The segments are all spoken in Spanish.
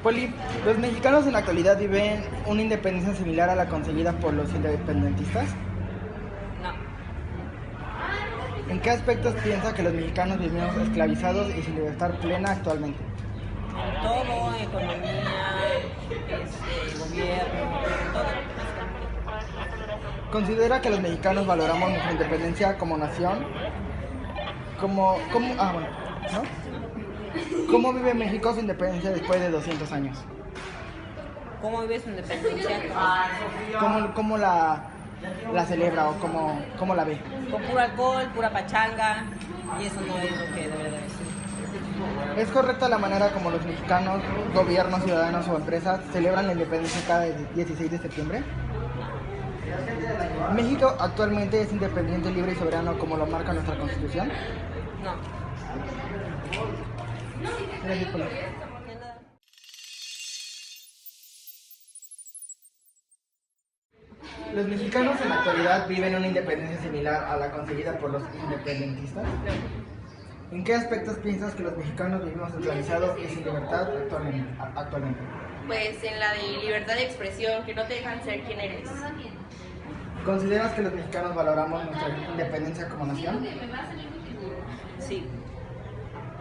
Poli, ¿los mexicanos en la actualidad viven una independencia similar a la conseguida por los independentistas? No. ¿En qué aspectos piensa que los mexicanos vivimos esclavizados y sin libertad plena actualmente? En todo, economía, gobierno, todo. ¿Considera que los mexicanos valoramos nuestra independencia como nación? ¿No? ¿Cómo vive México su independencia después de 200 años? ¿Cómo vive su independencia? ¿Cómo la celebra o cómo la ve? Con puro alcohol, pura pachanga, y eso no es lo que debe de ser. ¿Es correcta la manera como los mexicanos, gobiernos, ciudadanos o empresas celebran la independencia cada 16 de septiembre? ¿México actualmente es independiente, libre y soberano como lo marca nuestra Constitución? No. Gracias, Poli. ¿Los mexicanos en la actualidad viven una independencia similar a la conseguida por los independentistas? ¿En qué aspectos piensas que los mexicanos vivimos esclavizados y sin libertad actualmente? Pues en la de libertad de expresión, que no te dejan ser quien eres. ¿Consideras que los mexicanos valoramos nuestra independencia como nación? Sí.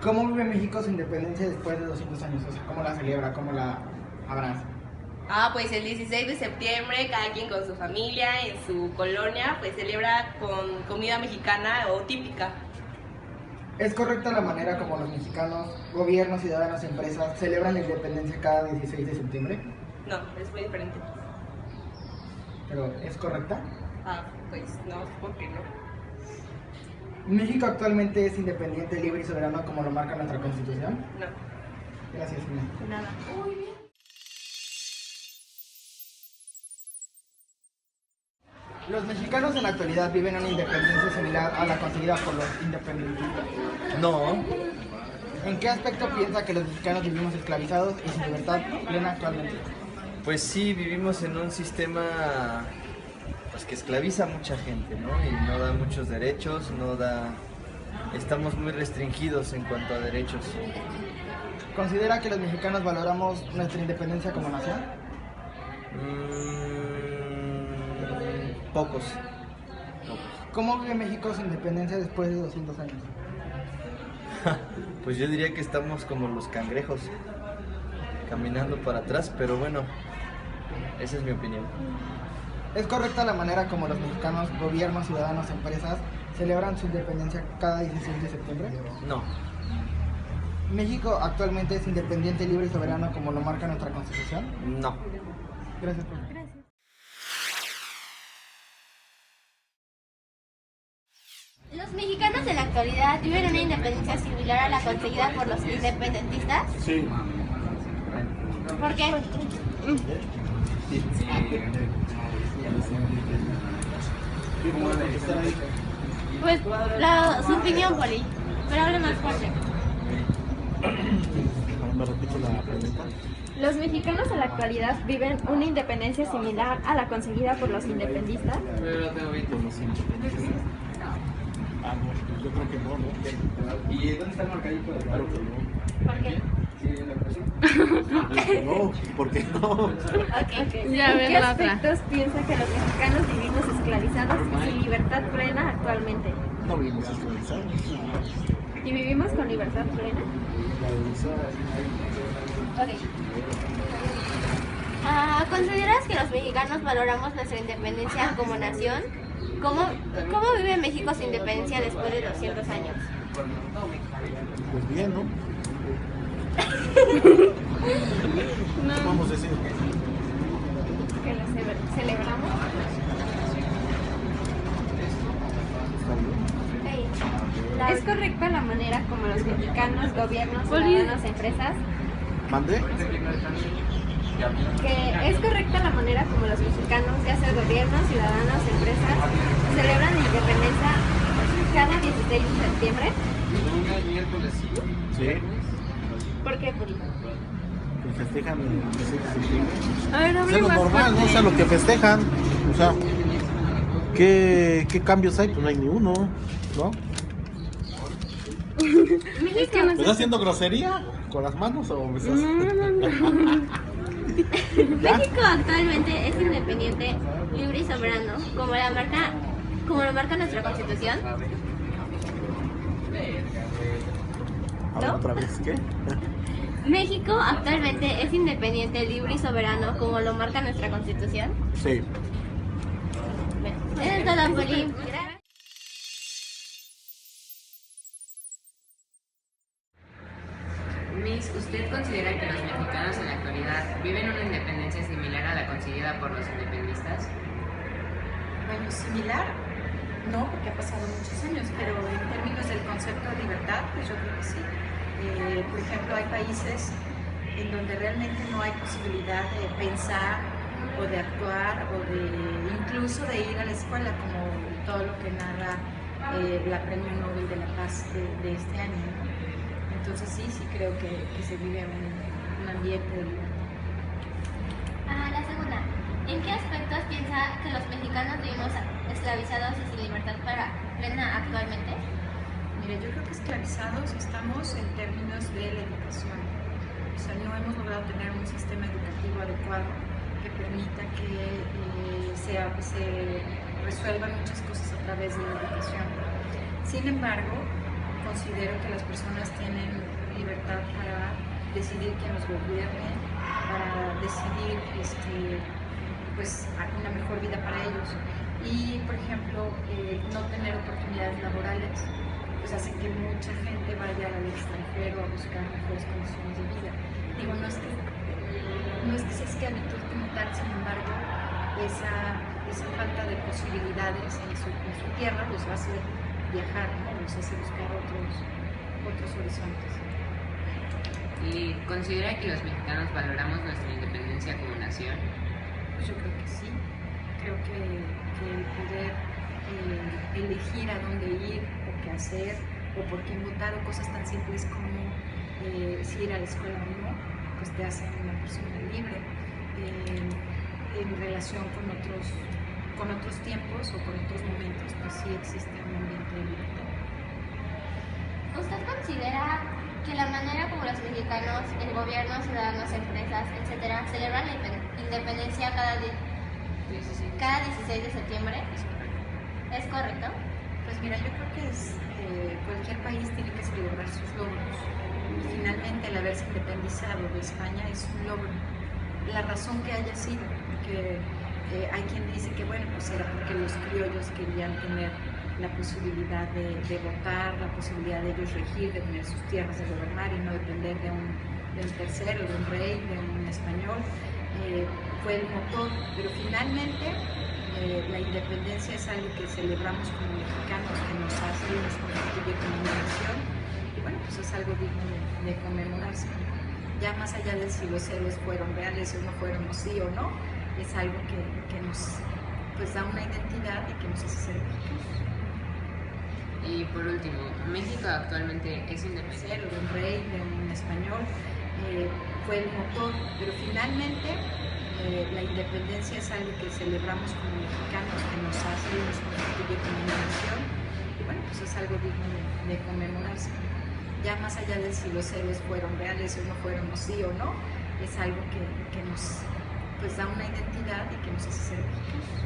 ¿Cómo vive México su independencia después de 200 años? O sea, ¿cómo la celebra? ¿Cómo la abraza? Pues el 16 de septiembre, cada quien con su familia, en su colonia, pues celebra con comida mexicana o típica. ¿Es correcta la manera como los mexicanos, gobiernos, ciudadanos y empresas celebran la independencia cada 16 de septiembre? No, es muy diferente. ¿Pero es correcta? Pues no, ¿por qué no? ¿México actualmente es independiente, libre y soberano como lo marca nuestra Constitución? No. Gracias, Ine. Nada. ¿Los mexicanos en la actualidad viven una independencia similar a la conseguida por los independentistas? No, ¿En qué aspecto piensa que los mexicanos vivimos esclavizados y sin libertad plena actualmente? pues sí, vivimos en un sistema pues, que esclaviza a mucha gente, ¿no? Y no da muchos derechos, estamos muy restringidos en cuanto a derechos. ¿Considera que los mexicanos valoramos nuestra independencia como nación? Pocos. ¿Cómo vive México su independencia después de 200 años? Pues yo diría que estamos como los cangrejos, caminando para atrás, pero bueno, esa es mi opinión. ¿Es correcta la manera como los mexicanos, gobiernos, ciudadanos, empresas, celebran su independencia cada 16 de septiembre? No, ¿México actualmente es independiente, libre y soberano como lo marca nuestra Constitución? no. Gracias, profe. ¿Los mexicanos de la actualidad viven una independencia similar a la conseguida por los independentistas? Sí. ¿Por qué? Pues su opinión, Poli, pero hable más fuerte. ¿Me repito la pregunta? ¿Los mexicanos en la actualidad viven una independencia similar a la conseguida por los independistas? Por los independentistas. No, pues yo creo que no, ¿no? ¿Y dónde está el marcadito? Claro que no. ¿Por qué? No, ¿por qué no? ¿En qué aspectos piensa que los mexicanos vivimos esclavizados y sin libertad plena actualmente? No vivimos esclavizados. ¿Y vivimos con libertad plena? Ok. ¿Consideras que los mexicanos valoramos nuestra independencia como nación? ¿Cómo vive México su independencia después de 200 años? Pues bien, ¿no? Vamos a decir. ¿Que la celebramos? Ok. ¿Es correcta la manera como los mexicanos, gobiernos, ciudadanos, empresas, ¿Mande? que es correcta la manera como los mexicanos, ya sea gobiernos, ciudadanos, empresas, celebran la independencia cada 16 de septiembre? Sí. ¿Por qué, Poli? Que festejan el 16 de septiembre. A ver, O sea, hable lo más normal, ¿no? O sea, lo que festejan. O sea, ¿qué cambios hay? Pues no hay ni uno, ¿no? Es que no ¿Me estás haciendo grosería? con las manos o me estás...? ¿Ya? México actualmente es independiente, libre y soberano, como lo marca nuestra Constitución. A ver, otra vez, ¿qué? México actualmente es independiente, libre y soberano, como lo marca nuestra Constitución. Sí. Eso es todo, Poli. Miss, ¿usted considera que los mexicanos en la actualidad viven una independencia similar a la conseguida por los independistas? Bueno, similar, no, porque ha pasado muchos años, pero en términos del concepto de libertad, pues yo creo que sí. Por ejemplo, hay países en donde realmente no hay posibilidad de pensar o de actuar o de incluso de ir a la escuela, como todo lo que narra la Premio Nobel de la Paz de este año, ¿no? Entonces sí creo que se vive un ambiente de libertad. La segunda, ¿en qué aspectos piensa que los mexicanos vivimos esclavizados y sin libertad plena actualmente? Mire, yo creo que esclavizados estamos en términos de la educación. O sea, no hemos logrado tener un sistema educativo adecuado que permita que se resuelvan muchas cosas a través de la educación. Sin embargo, considero que las personas tienen libertad para decidir quién los gobierne, para decidir pues, una mejor vida para ellos. Y, por ejemplo, no tener oportunidades laborales pues hace que mucha gente vaya al extranjero a buscar mejores condiciones de vida. Digo, no es que sea esclavitud como tal, sin embargo, esa falta de posibilidades en su tierra los hace viajar, ¿no? Los hace buscar otros horizontes. ¿Y considera que los mexicanos valoramos nuestra independencia como nación? Pues yo creo que sí. Creo que el poder elegir a dónde ir o qué hacer o por quién votar o cosas tan simples como si ir a la escuela o no, pues te hacen una persona libre. En relación con otros tiempos o con otros momentos, pues sí existe un ambiente de libertad. ¿Usted considera que la manera como los mexicanos, el gobierno, ciudadanos, empresas, etcétera, celebran la independencia cada 16 de septiembre? ¿Es correcto? Pues mira, yo creo que cualquier país tiene que celebrar sus logros. Finalmente, el haberse independizado de España es un logro. La razón que haya sido, porque hay quien dice que bueno, pues era porque los criollos querían tener la posibilidad de votar, la posibilidad de ellos regir, de tener sus tierras, de gobernar y no depender de un tercero, de un rey, de un español. Fue el motor, pero finalmente la independencia es algo que celebramos como mexicanos, que nos hace y nos constituye como una nación, y bueno, pues es algo digno de conmemorarse. Ya más allá de si los héroes fueron reales o no fueron, o sí o no, es algo que nos pues, da una identidad y que nos hace ser mexicanos. Y por último, ¿México actualmente es independiente? De un rey, de un español, fue el motor, pero finalmente la independencia es algo que celebramos como mexicanos, que nos hace y nos constituye como una nación, y bueno, pues es algo digno de conmemorarse. Ya más allá de si los héroes fueron reales o no fueron, o sí o no, es algo que nos pues, da una identidad y que nos hace ser mexicanos.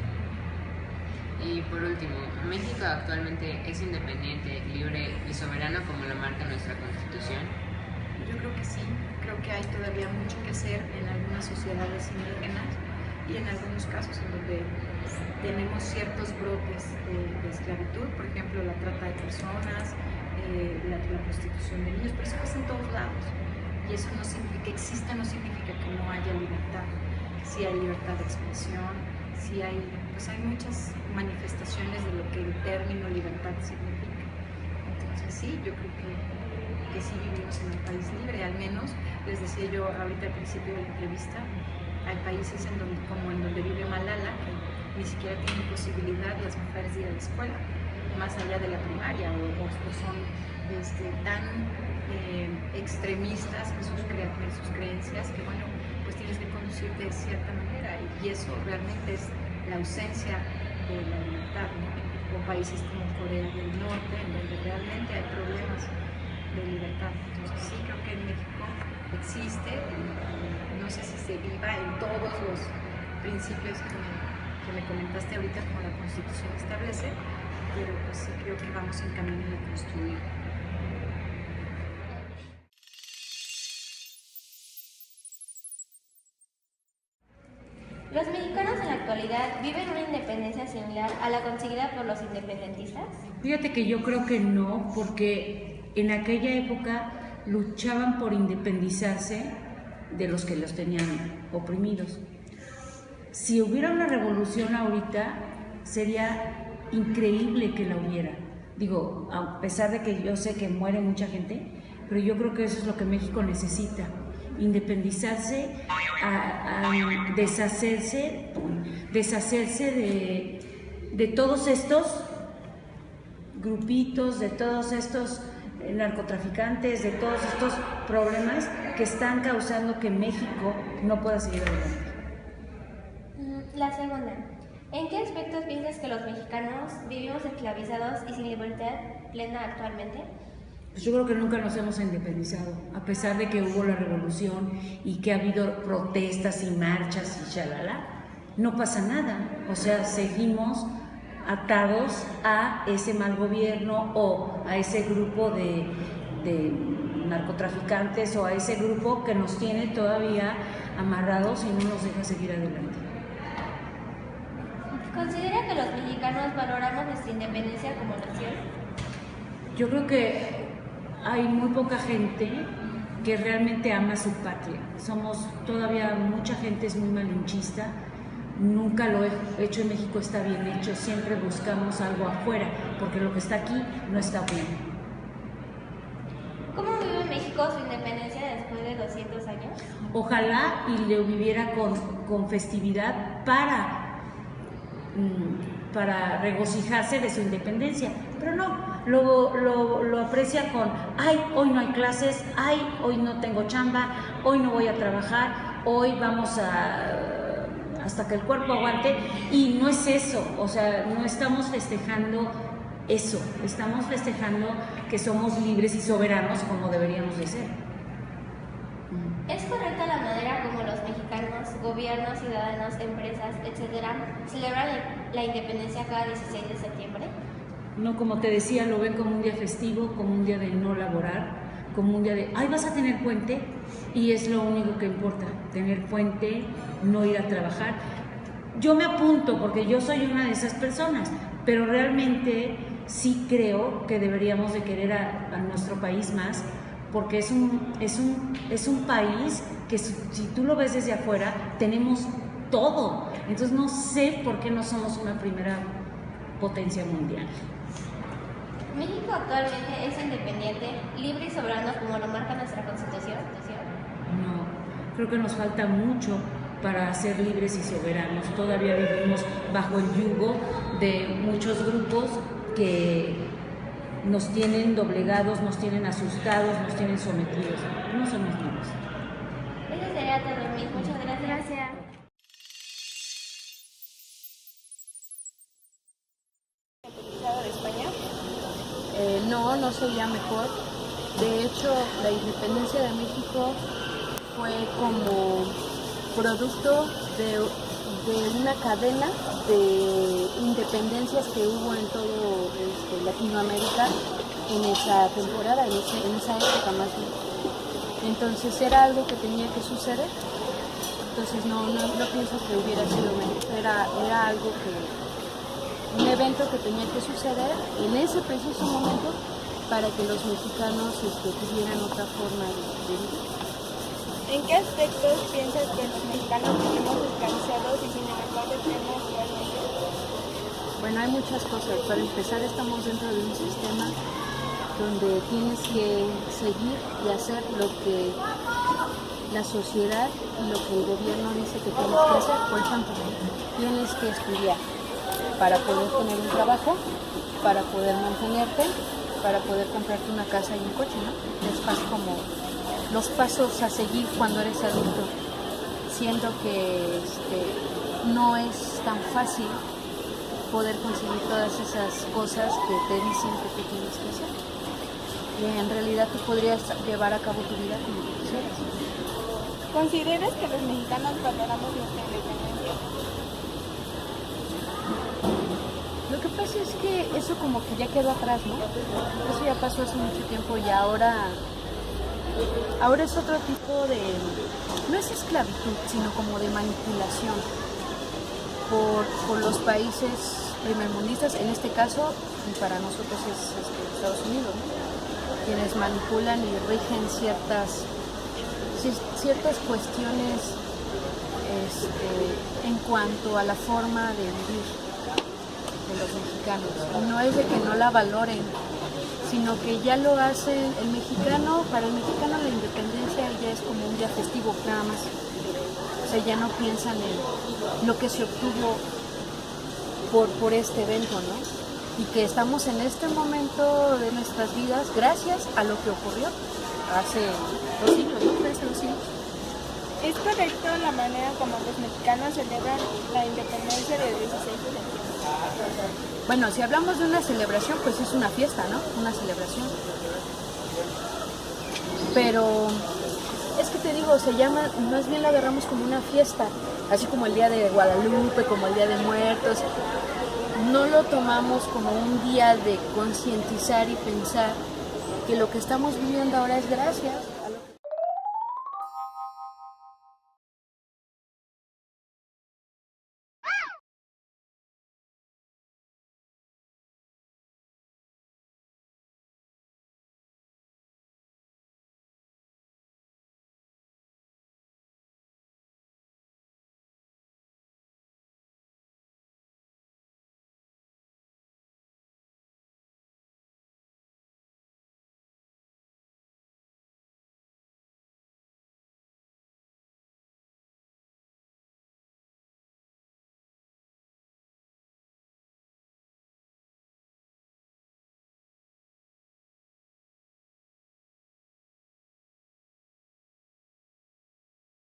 Y por último, ¿México actualmente es independiente, libre y soberano como lo marca nuestra Constitución? Yo creo que sí, creo que hay todavía mucho que hacer en algunas sociedades indígenas y en algunos casos en donde tenemos ciertos brotes de esclavitud, por ejemplo la trata de personas, la prostitución de niños, pero eso pasa en todos lados y eso no significa que exista, no significa que no haya libertad. Sí hay libertad de expresión, sí hay muchas manifestaciones de lo que el término libertad significa. Entonces sí, yo creo que sí vivimos en un país libre, al menos, les decía yo ahorita al principio de la entrevista, hay países como en donde vive Malala, que ni siquiera tienen posibilidad las mujeres de ir a la escuela, más allá de la primaria, o son tan extremistas en sus creencias que bueno, pues tienes que conducirte de cierta manera y eso realmente es la ausencia de la libertad, ¿no? O países como Corea del Norte, en donde realmente hay problemas de libertad. Entonces sí creo que en México existe, no sé si se viva en todos los principios que me comentaste ahorita, como la Constitución establece, pero pues sí creo que vamos en camino de construir. ¿Los mexicanos en la actualidad viven una independencia similar a la conseguida por los independentistas? Fíjate que yo creo que no, porque en aquella época luchaban por independizarse de los que los tenían oprimidos. Si hubiera una revolución ahorita, sería increíble que la hubiera. Digo, a pesar de que yo sé que muere mucha gente, pero yo creo que eso es lo que México necesita. Independizarse, a deshacerse de todos estos grupitos, de todos estos narcotraficantes, de todos estos problemas que están causando que México no pueda seguir adelante. La segunda, ¿en qué aspectos piensas que los mexicanos vivimos esclavizados y sin libertad plena actualmente? Pues yo creo que nunca nos hemos independizado, a pesar de que hubo la revolución y que ha habido protestas y marchas y shalala, no pasa nada. O sea, seguimos atados a ese mal gobierno o a ese grupo de narcotraficantes o a ese grupo que nos tiene todavía amarrados y no nos deja seguir adelante. ¿Considera que los mexicanos valoramos nuestra independencia como nación? Yo creo que hay muy poca gente que realmente ama su patria. Todavía mucha gente es muy malinchista. Nunca lo he hecho en México está bien hecho. Siempre buscamos algo afuera, porque lo que está aquí no está bien. ¿Cómo vive México su independencia después de 200 años? Ojalá y lo viviera con festividad para regocijarse de su independencia, pero no, lo aprecia con, ay, hoy no hay clases, ay, hoy no tengo chamba, hoy no voy a trabajar, hoy vamos hasta que el cuerpo aguante, y no es eso. O sea, no estamos festejando eso, estamos festejando que somos libres y soberanos como deberíamos de ser. ¿Es correcta la manera como los mexicanos, gobiernos, ciudadanos, empresas, etcétera, celebran la independencia cada 16 de septiembre? No, como te decía, lo ven como un día festivo, como un día de no laborar, como un día de, ay, vas a tener puente, y es lo único que importa, tener puente, no ir a trabajar. Yo me apunto porque yo soy una de esas personas, pero realmente sí creo que deberíamos de querer a nuestro país más, porque es un país que si tú lo ves desde afuera, tenemos todo. Entonces no sé por qué no somos una primera potencia mundial. ¿México actualmente es independiente, libre y soberano como lo marca nuestra Constitución? No, creo que nos falta mucho para ser libres y soberanos. Todavía vivimos bajo el yugo de muchos grupos que nos tienen doblegados, nos tienen asustados, nos tienen sometidos. No somos libres. Eso sería todo, Miss. Muchas gracias. Gracias. ¿De España? No sería mejor. De hecho, la independencia de México fue como producto de una cadena de independencias que hubo en todo Latinoamérica en esa temporada, en esa época más bien. Entonces era algo que tenía que suceder. Entonces no pienso que hubiera sido menos. Era algo un evento que tenía que suceder en ese preciso momento para que los mexicanos tuvieran otra forma de vivir. ¿En qué aspectos piensas que los mexicanos vivimos esclavizados y sin embargo tenemos actualmente? Bueno, hay muchas cosas. Para empezar, estamos dentro de un sistema donde tienes que seguir y hacer lo que la sociedad y lo que el gobierno dice que tienes que hacer. Por ejemplo, tienes que estudiar para poder tener un trabajo, para poder mantenerte, para poder comprarte una casa y un coche, ¿no? Es casi como los pasos a seguir cuando eres adulto, siendo que no es tan fácil poder conseguir todas esas cosas que te dicen que tú tienes que hacer. que en realidad tú podrías llevar a cabo tu vida como tú quisieras. ¿Consideras que los mexicanos valoramos nuestra independencia? Lo que pasa es que eso como que ya quedó atrás, ¿no? Eso ya pasó hace mucho tiempo y ahora es otro tipo de, no es esclavitud, sino como de manipulación por los países primermundistas, en este caso, y para nosotros es Estados Unidos, ¿no? Quienes manipulan y rigen ciertas cuestiones en cuanto a la forma de vivir de los mexicanos. No es de que no la valoren, sino que ya lo hacen el mexicano. Para el mexicano la independencia ya es como un día festivo nada más. O sea, ya no piensan en lo que se obtuvo por este evento, ¿no? Y que estamos en este momento de nuestras vidas gracias a lo que ocurrió hace 2 siglos, ¿no? Hace 2 siglos. ¿Es correcto la manera como los mexicanos celebran la independencia del 16 de septiembre? Bueno, si hablamos de una celebración, pues es una fiesta, ¿no? Una celebración. Pero es que te digo, se llama, más bien la agarramos como una fiesta, así como el Día de Guadalupe, como el Día de Muertos. No lo tomamos como un día de concientizar y pensar que lo que estamos viviendo ahora es gracias